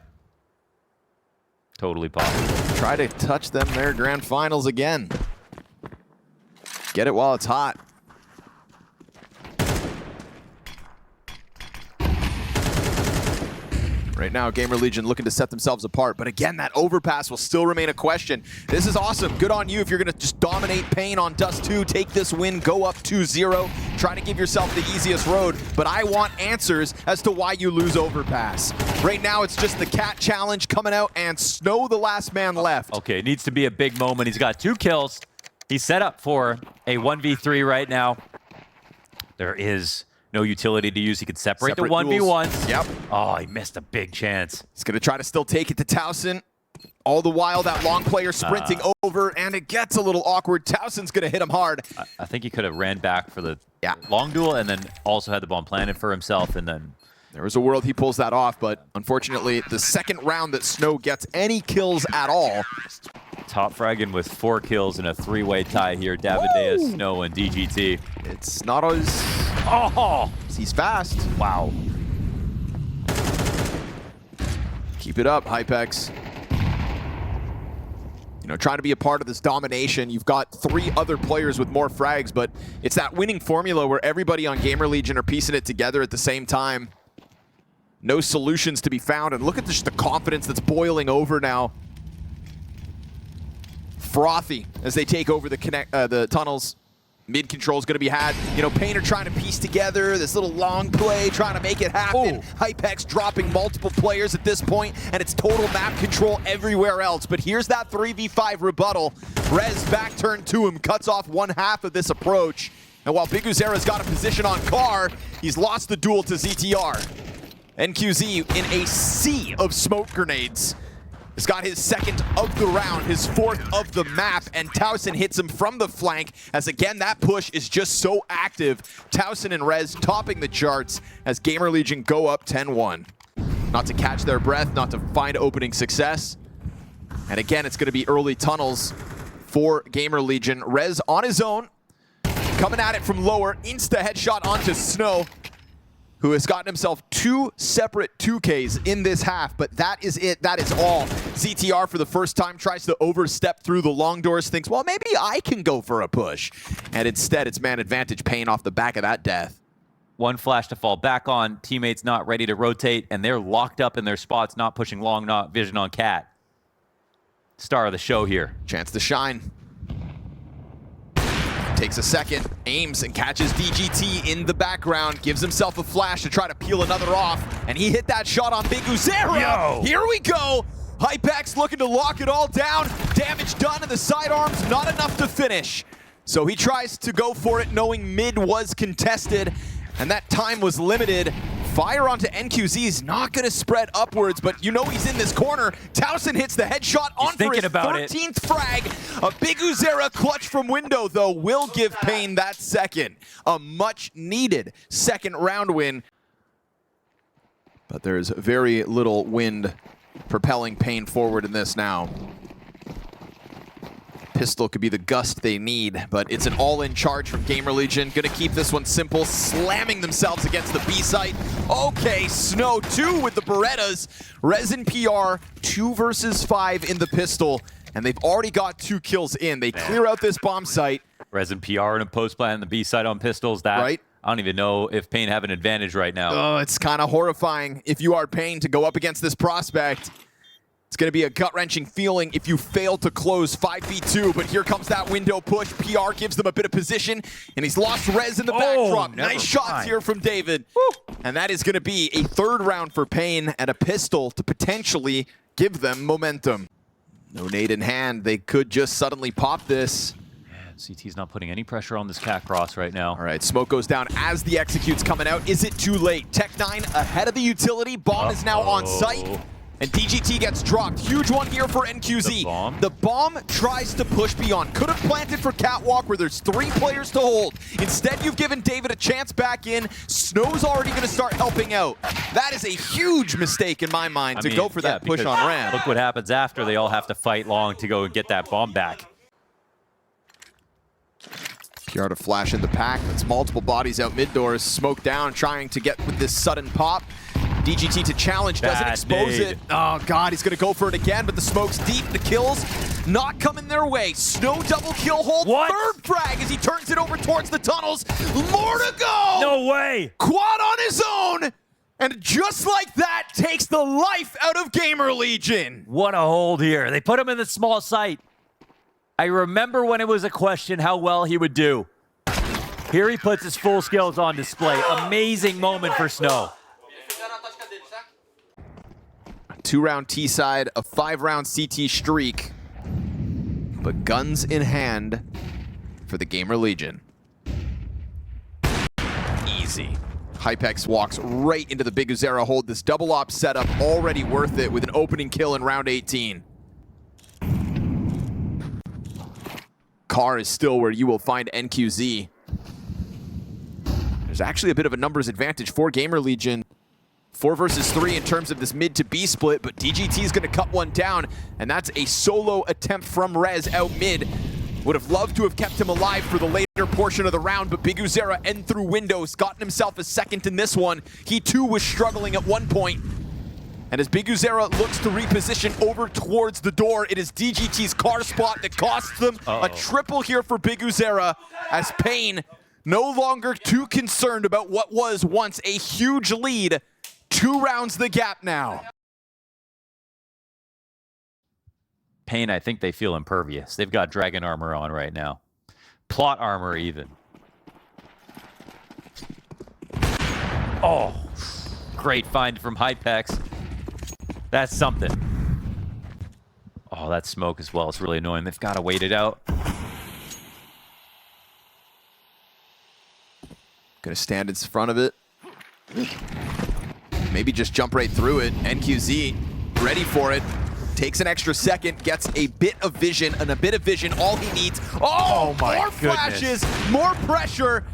Totally possible. Try to touch them their grand finals again. Get it while it's hot. Right now, GamerLegion looking to set themselves apart. But again, that overpass will still remain a question. This is awesome. Good on you if you're going to just dominate Payne on Dust 2, take this win, go up 2-0, try to give yourself the easiest road. But I want answers as to why you lose overpass. Right now, it's just the Cat challenge coming out and Snow the last man left. Okay, it needs to be a big moment. He's got 2 kills. He's set up for a 1v3 right now. There is no utility to use. He could separate the 1v1s. Yep. Oh, he missed a big chance. He's going to try to still take it to Talson. All the while, that long player sprinting over, and it gets a little awkward. Talson's going to hit him hard. I think he could have ran back for the long duel and then also had the bomb planted for himself, and then... There was a world he pulls that off, but unfortunately, the second round that Snow gets any kills at all. Top fragging with 4 kills in a 3-way tie here. Davideus, Snow, and DGT. It's not as... Oh! He's fast. Wow. Keep it up, Hypex. You know, trying to be a part of this domination. You've got 3 other players with more frags, but it's that winning formula where everybody on GamerLegion are piecing it together at the same time. No solutions to be found, and look at just the confidence that's boiling over now. Frothy as they take over the tunnels. Mid control is going to be had. You know, paiN are trying to piece together this little long play, trying to make it happen. Ooh. Hypex dropping multiple players at this point, and it's total map control everywhere else. But here's that 3v5 rebuttal. Rez back turn to him, cuts off 1/2 of this approach. And while Biguzera's got a position on Car, he's lost the duel to ZTR. NQZ in a sea of smoke grenades has got his 2nd of the round, his 4th of the map, and Talson hits him from the flank as again that push is just so active. Talson and Rez topping the charts as GamerLegion go up 10-1. Not to catch their breath, not to find opening success. And again, it's going to be early tunnels for GamerLegion. Rez on his own, coming at it from lower, insta headshot onto Snow, who has gotten himself 2 separate 2Ks in this half, but that is it. That is all. ZTR for the first time tries to overstep through the long doors, thinks, well, maybe I can go for a push. And instead, it's man advantage paying off the back of that death. 1 flash to fall back on, teammates not ready to rotate, and they're locked up in their spots, not pushing long, not vision on Cat. Star of the show here. Chance to shine. Takes a second, aims and catches DGT in the background, gives himself a flash to try to peel another off, and he hit that shot on Biguzera. Yo. Here we go. Hypex looking to lock it all down. Damage done in the sidearms, not enough to finish. So he tries to go for it knowing mid was contested, and that time was limited. Fire onto NQZ is not going to spread upwards, but you know he's in this corner. Talson hits the headshot on for his 13th frag. A Biguzera clutch from window, though, will give paiN that 2nd. A much-needed 2nd round win. But there's very little wind propelling paiN forward in this now. Pistol could be the gust they need, but it's an all-in charge from GamerLegion. Gonna keep this one simple, slamming themselves against the B site. Okay, Snow 2 with the Berettas. Resin PR, 2 versus 5 in the pistol, and they've already got 2 kills in. They clear out this bomb site. Resin PR in a post plant in the B side on pistols. That right. I don't even know if paiN have an advantage right now. Oh, it's kind of horrifying if you are paiN to go up against this prospect. It's going to be a gut-wrenching feeling if you fail to close 5v2, but here comes that window push. PR gives them a bit of position, and he's lost Rez in the backdrop. Nice shots here from David. Woo. And that is going to be a 3rd round for paiN and a pistol to potentially give them momentum. No nade in hand. They could just suddenly pop this. CT's not putting any pressure on this cat cross right now. All right, smoke goes down as the execute's coming out. Is it too late? Tech9 ahead of the utility. Bomb is now on site. And DGT gets dropped. Huge one here for NQZ. The bomb tries to push beyond. Could have planted for Catwalk where there's 3 players to hold. Instead, you've given David a chance back in. Snow's already going to start helping out. That is a huge mistake in my mind to go for that push on ramp. Look what happens after. They all have to fight long to go and get that bomb back. PR to flash in the pack. That's multiple bodies out mid doors. Smoke down, trying to get with this sudden pop. DGT to challenge, doesn't expose it. Oh God, he's gonna go for it again, but the smoke's deep. The kills not coming their way. Snow double kill hold. What? 3rd frag as he turns it over towards the tunnels. More to go. No way. Quad on his own. And just like that, takes the life out of GamerLegion. What a hold here. They put him in the small site. I remember when it was a question how well he would do. Here he puts his full skills on display. Amazing moment for Snow. 2-round T side, a 5-round CT streak. But guns in hand for the GamerLegion. Easy. Hypex walks right into the Biguzera hold. This double op setup already worth it with an opening kill in round 18. car is still where you will find NQZ. There's actually a bit of a numbers advantage for GamerLegion. 4 versus 3 in terms of this mid to B split, but DGT is going to cut one down, and that's a solo attempt from Rez out mid. Would have loved to have kept him alive for the later portion of the round, but Big Uzera end through windows, gotten himself a second in this one. He too was struggling at one point. And as Big Uzera looks to reposition over towards the door, it is DGT's car spot that costs them a triple here for Big Uzera, as Payne no longer too concerned about what was once a huge lead. 2 rounds the gap now. Payne, I think they feel impervious. They've got dragon armor on right now. Plot armor even. Oh, great find from Hypex. That's something. Oh, that smoke as well. It's really annoying. They've got to wait it out. Gonna stand in front of it. Maybe just jump right through it. NQZ ready for it. Takes an extra second, gets a bit of vision, and a bit of vision, all he needs. Oh my more goodness. Flashes, more pressure,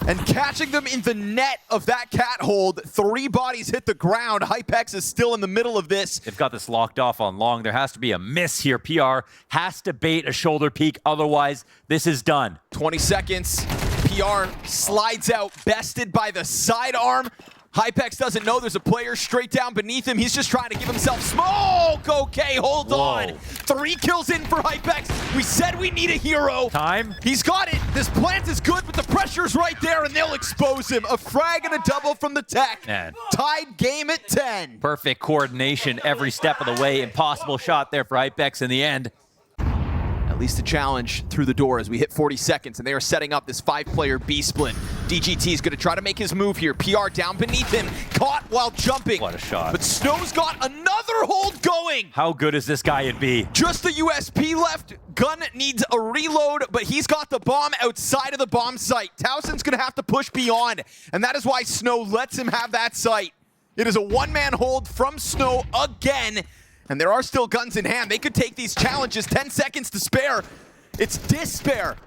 and catching them in the net of that cat hold. 3 bodies hit the ground. Hypex is still in the middle of this. They've got this locked off on long. There has to be a miss here. PR has to bait a shoulder peek, otherwise this is done. 20 seconds. PR slides out, bested by the sidearm. Hypex doesn't know there's a player straight down beneath him. He's just trying to give himself smoke. Okay, hold on. 3 kills in for Hypex. We said we need a hero. Time. He's got it. This plant is good, but the pressure's right there, and they'll expose him. A frag and a double from the tech. Man. Tied game at 10. Perfect coordination every step of the way. Impossible shot there for Hypex in the end. At least a challenge through the door as we hit 40 seconds, and they are setting up this 5-player B split. DGT is going to try to make his move here. PR down beneath him, caught while jumping. What a shot. But Snow's got another hold going. How good is this guy in B? Just the USP left. Gun needs a reload, but he's got the bomb outside of the bomb site. Talson's going to have to push beyond, and that is why Snow lets him have that site. It is a one-man hold from Snow again. And there are still guns in hand. They could take these challenges. 10 seconds to spare. It's despair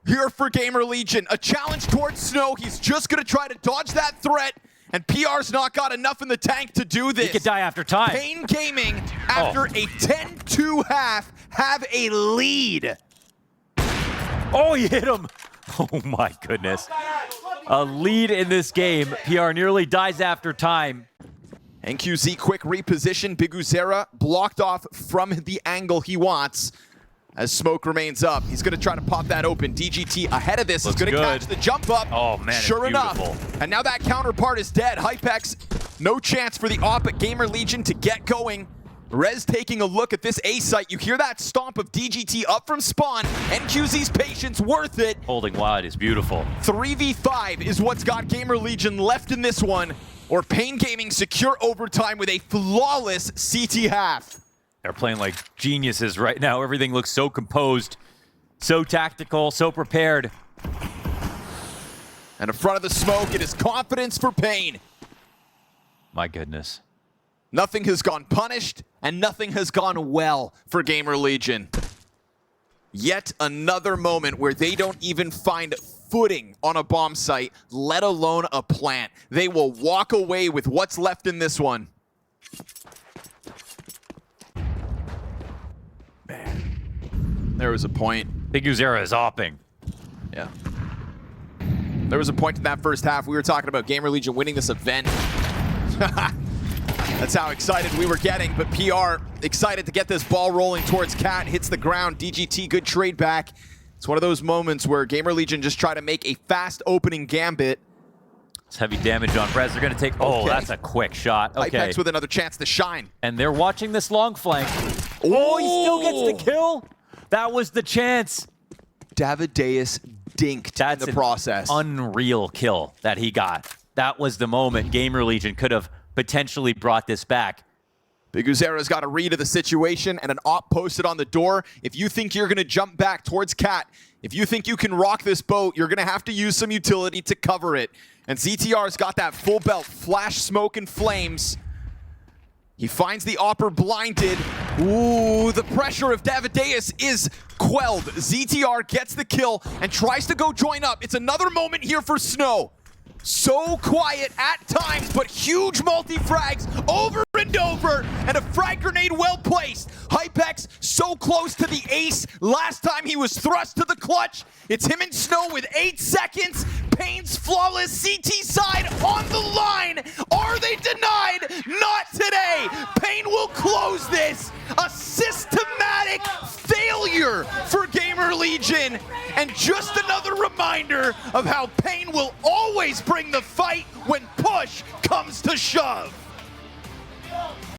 here for GamerLegion. A challenge towards Snow. He's just going to try to dodge that threat. And PR's not got enough in the tank to do this. He could die after time. paiN Gaming, after a 10-2 half, have a lead. Oh, he hit him. Oh, my goodness. A lead in this game. PR nearly dies after time. NQZ quick reposition. Big Uzera blocked off from the angle he wants as smoke remains up. He's going to try to pop that open. DGT ahead of this is going to catch the jump up. Oh, man, sure enough. And now that counterpart is dead. Hypex, no chance for the op at GamerLegion to get going. Rez taking a look at this A site. You hear that stomp of DGT up from spawn. NQZ's patience worth it. Holding wide is beautiful. 3v5 is what's got GamerLegion left in this one. Or paiN Gaming secure overtime with a flawless CT half. They're playing like geniuses right now. Everything looks so composed, so tactical, so prepared. And in front of the smoke, it is confidence for paiN. My goodness. Nothing has gone punished, and nothing has gone well for GamerLegion. Yet another moment where they don't even find footing on a bomb site, let alone a plant. They will walk away with what's left in this one. Man, there was a point. Big Uzera is opping. Yeah. There was a point in that first half. We were talking about GamerLegion winning this event. That's how excited we were getting, but PR excited to get this ball rolling towards Cat, hits the ground. DGT, good trade back. It's one of those moments where GamerLegion just try to make a fast opening gambit. It's heavy damage on Rez. They're going to take... Oh, that's a quick shot. Okay. Hypex with another chance to shine. And they're watching this long flank. Oh, he still gets the kill. That was the chance. Davideus dinked in the process. Unreal kill that he got. That was the moment GamerLegion could have potentially brought this back. Big Uzera's got a read of the situation and an op posted on the door. If you think you're going to jump back towards Cat, if you think you can rock this boat, you're going to have to use some utility to cover it. And ZTR's got that full belt, flash, smoke, and flames. He finds the Opper blinded. Ooh, the pressure of Davideus is quelled. ZTR gets the kill and tries to go join up. It's another moment here for Snow. So quiet at times, but huge multi-frags over and over, and a frag grenade well placed. Hypex so close to the ace. Last time he was thrust to the clutch. It's him and Snow with 8 seconds. paiN's flawless CT side on the line. Are they denied? Not today. paiN will close this. A systematic failure for GamerLegion. And just another reminder of how paiN will always bring the fight when push comes to shove.